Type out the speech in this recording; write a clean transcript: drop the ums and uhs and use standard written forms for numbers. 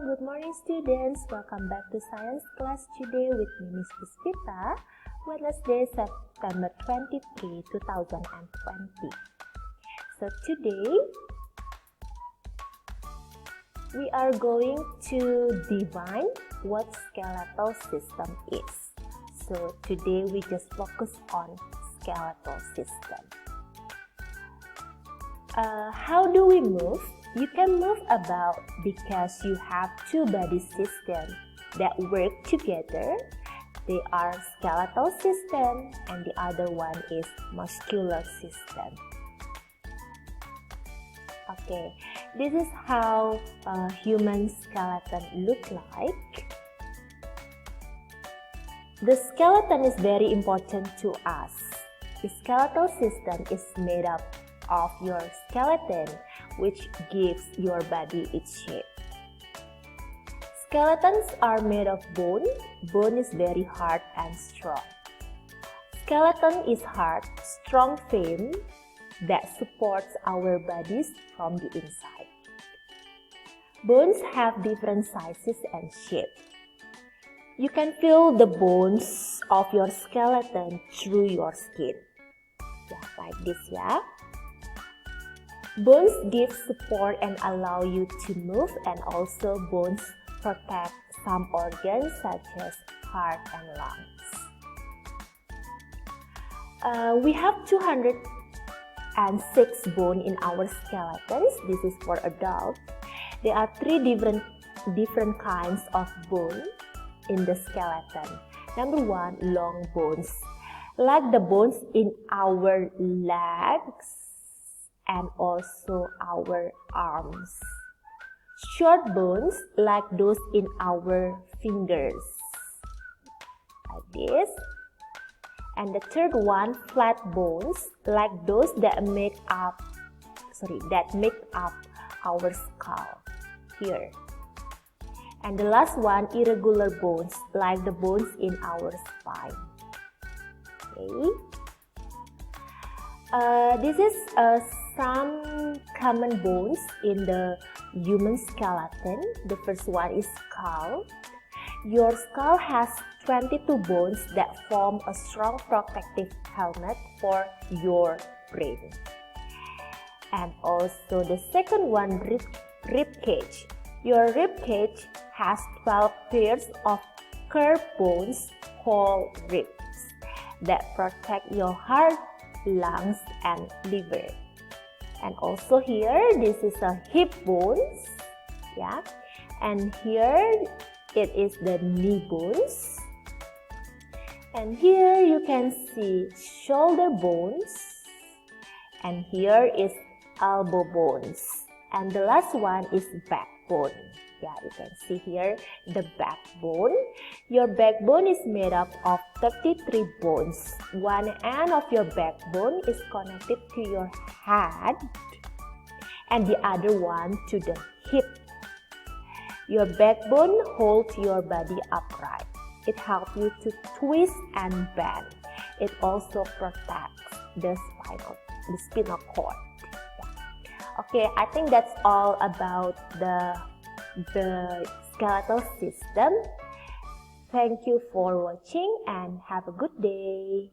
good morning students. Welcome back to science class today with me, Miss Puspita. Wednesday, September 23, 2020. So today, we are going to define what skeletal system is. So today we just focus on skeletal system. How do we move? You can move about because you have two body systems that work together. They are skeletal system and the other one is muscular system. Okay, this is how a human skeleton look like. The skeleton is very important to us. The skeletal system is made up of your skeleton, which gives your body its shape. Skeletons are made of bone. Bone is very hard and strong. Skeleton is hard, strong frame that supports our bodies from the inside. Bones have different sizes and shapes. You can feel the bones of your skeleton through your skin. Yeah, like this, yeah. Bones give support and allow you to move, and also bones protect some organs such as heart and lungs. We have 206 bones in our skeletons. This is for adults. There are three different kinds of bone in the skeleton. Number one, long bones, like the bones in our legs and also our arms. Short bones like those in our fingers, like this. And the third one, flat bones like those that make up our skull here. And the last one, irregular bones like the bones in our spine. Okay. This is some common bones in the human skeleton. The first one is skull. Your skull has 22 bones that form a strong protective helmet for your brain. And also the second one, rib cage. Your rib cage has 12 pairs of curved bones called ribs that protect your heart, lungs, and liver. And also here, this is a hip bones, yeah. And here it is the knee bones. And here you can see shoulder bones. And here is elbow bones. And the last one is backbone. Yeah, you can see here the backbone. Your backbone is made up of 33 bones. One end of your backbone is connected to your head and the other one to the hip. Your backbone holds your body upright. It helps you to twist and bend. It also protects the spinal cord. Yeah. Okay, I think that's all about the skeletal system. Thank you for watching and have a good day.